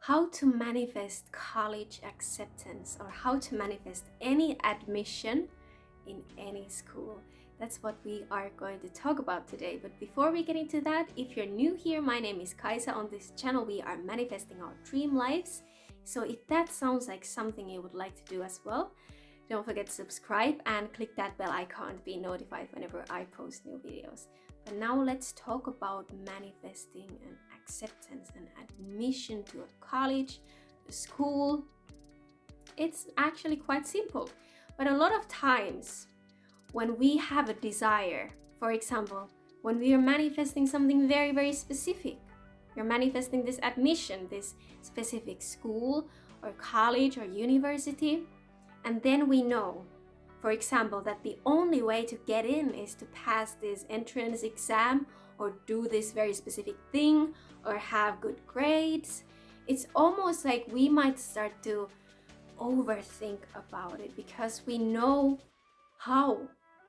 how to manifest college acceptance or how to manifest any admission in any school. That's what we are going to talk about today. But before we get into that, if you're new here, my name is Kaisa. On this channel, we are manifesting our dream lives. So if that sounds like something you would like to do as well, don't forget to subscribe and click that bell icon to be notified whenever I post new videos. But now let's talk about manifesting an acceptance and admission to a college, a school. It's actually quite simple. But a lot of times when we have a desire, for example, when we are manifesting something very, very specific, you're manifesting this admission, this specific school or college or university, and then we know, for example, that the only way to get in is to pass this entrance exam or do this very specific thing or have good grades. It's almost like we might start to overthink about it because we know how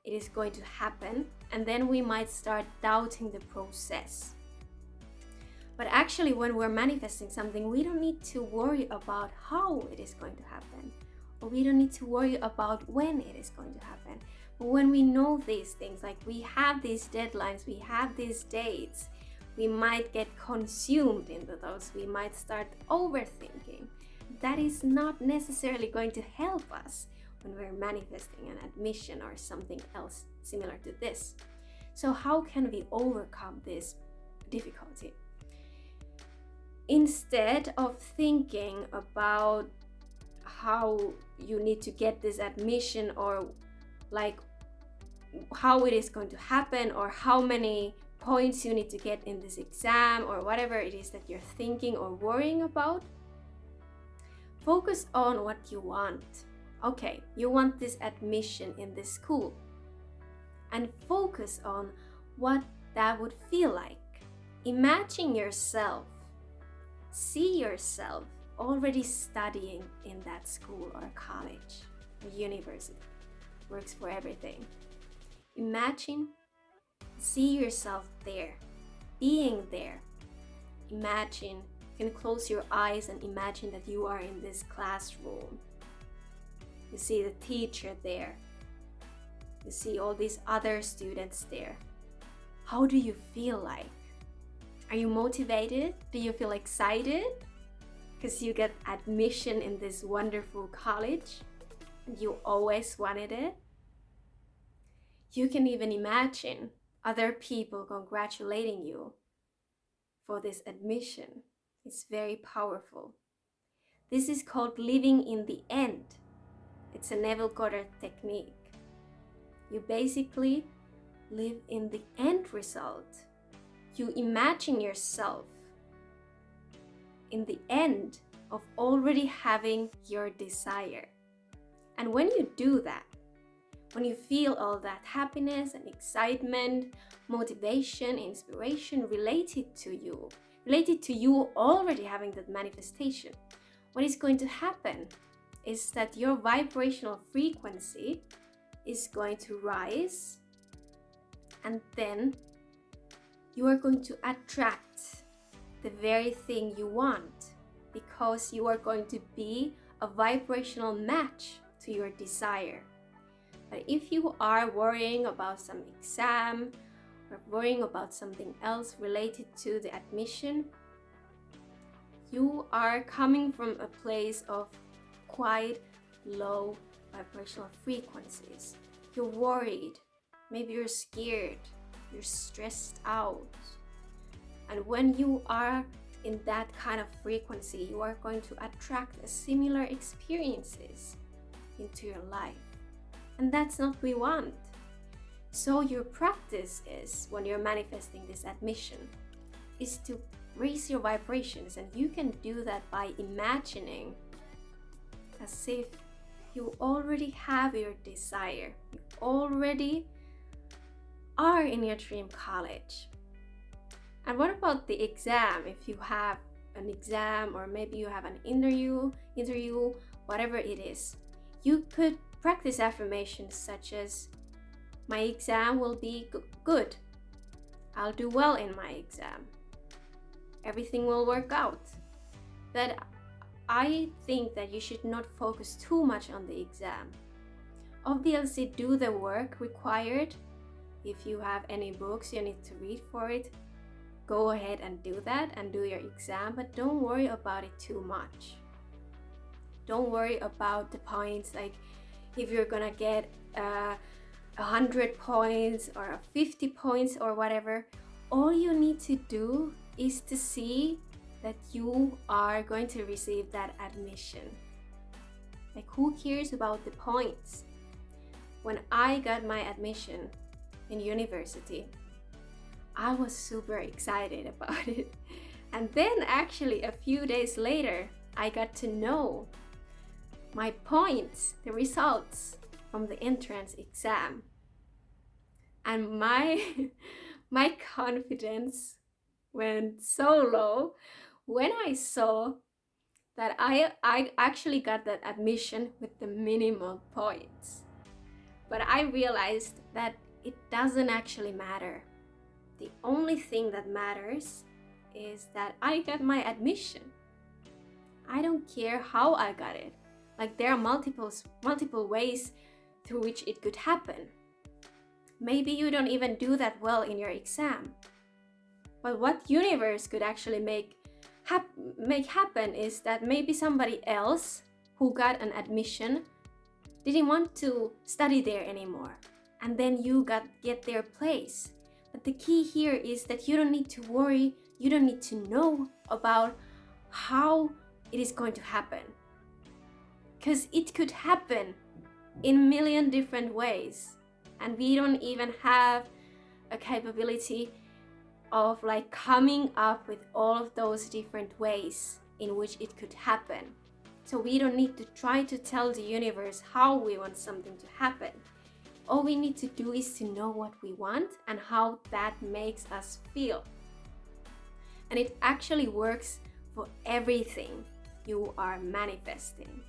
it is going to happen, and then we might start doubting the process. But actually, when we're manifesting something, we don't need to worry about how it is going to happen, or we don't need to worry about when it is going to happen. But when we know these things, like we have these deadlines, we have these dates, we might get consumed into those. We might start overthinking. That is not necessarily going to help us when we're manifesting an admission or something else similar to this. So how can we overcome this difficulty? Instead of thinking about how you need to get this admission or like how it is going to happen or how many points you need to get in this exam or whatever it is that you're thinking or worrying about, focus on what you want. Okay, you want this admission in this school, and focus on what that would feel like. Imagine yourself, see yourself already studying in that school or college or university. Works for everything. Imagine, see yourself there, being there. Imagine, you can close your eyes and imagine that you are in this classroom. You see the teacher there. You see all these other students there. How do you feel like? Are you motivated? Do you feel excited? Because you get admission in this wonderful college and you always wanted it. You can even imagine other people congratulating you for this admission. It's very powerful. This is called living in the end. It's a Neville Goddard technique. You basically live in the end result. You imagine yourself in the end of already having your desire. And when you do that, when you feel all that happiness and excitement, motivation, inspiration related to you already having that manifestation, what is going to happen is that your vibrational frequency is going to rise, and then you are going to attract the very thing you want because you are going to be a vibrational match to your desire. But if you are worrying about some exam or worrying about something else related to the admission, you are coming from a place of quite low vibrational frequencies. You're worried, maybe you're scared, you're stressed out. And when you are in that kind of frequency, you are going to attract similar experiences into your life. And that's not what we want. So your practice is, when you're manifesting this admission, is to raise your vibrations. And you can do that by imagining as if you already have your desire. You already are in your dream college. And what about the exam? If you have an exam or maybe you have an interview, whatever it is, you could practice affirmations such as, my exam will be good. I'll do well in my exam. Everything will work out. that I think that you should not focus too much on the exam. Obviously, do the work required. If you have any books you need to read for it, go ahead and do that and do your exam, but don't worry about it too much. Don't worry about the points, like if you're gonna get 100 points or 50 points or whatever. All you need to do is to see that you are going to receive that admission. Like, who cares about the points? When I got my admission in university, I was super excited about it. And then actually a few days later, I got to know my points, the results from the entrance exam. And my confidence went so low when I saw that I actually got that admission with the minimum points. But I realized that it doesn't actually matter. The only thing that matters is that I got my admission. I don't care how I got it. Like, there are multiple ways through which it could happen. Maybe you don't even do that well in your exam. But what universe could actually make happen is that maybe somebody else who got an admission didn't want to study there anymore, and then you get their place. But the key here is that you don't need to worry, you don't need to know about how it is going to happen, because it could happen in a million different ways, and we don't even have a capability of like coming up with all of those different ways in which it could happen. So we don't need to try to tell the universe how we want something to happen. All we need to do is to know what we want and how that makes us feel. And it actually works for everything you are manifesting.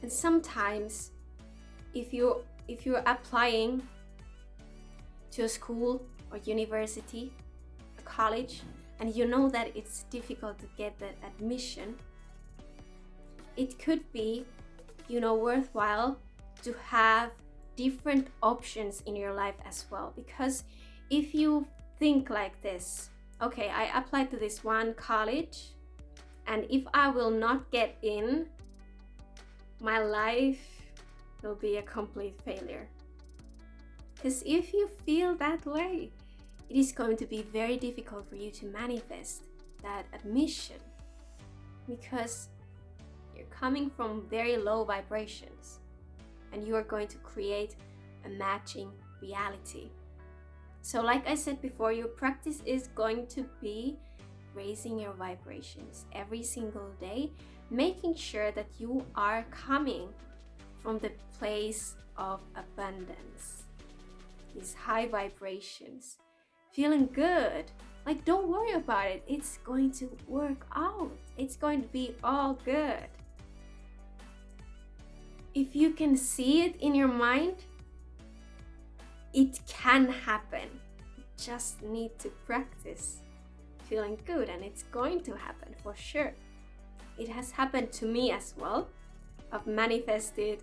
And sometimes if you're applying to a school or university, a college, and you know that it's difficult to get that admission, it could be, worthwhile to have different options in your life as well. Because if you think like this, okay, I applied to this one college, and if I will not get in, my life will be a complete failure. Because if you feel that way, it is going to be very difficult for you to manifest that admission, because you're coming from very low vibrations and you are going to create a matching reality. So like I said before, your practice is going to be raising your vibrations every single day, making sure that you are coming from the place of abundance, these high vibrations, feeling good. Like, don't worry about it. It's going to work out. It's going to be all good. If you can see it in your mind, it can happen. You just need to practice feeling good, and it's going to happen for sure. It has happened to me as well. I've manifested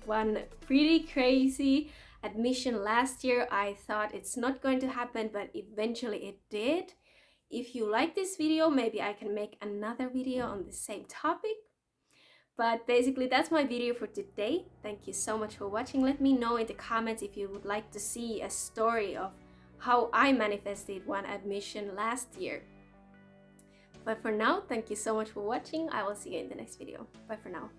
one pretty crazy admission last year. I thought it's not going to happen, but eventually it did. If you like this video, maybe I can make another video on the same topic. But basically, that's my video for today. Thank you so much for watching. Let me know in the comments if you would like to see a story of how I manifested one admission last year. But for now, thank you so much for watching. I will see you in the next video. Bye for now.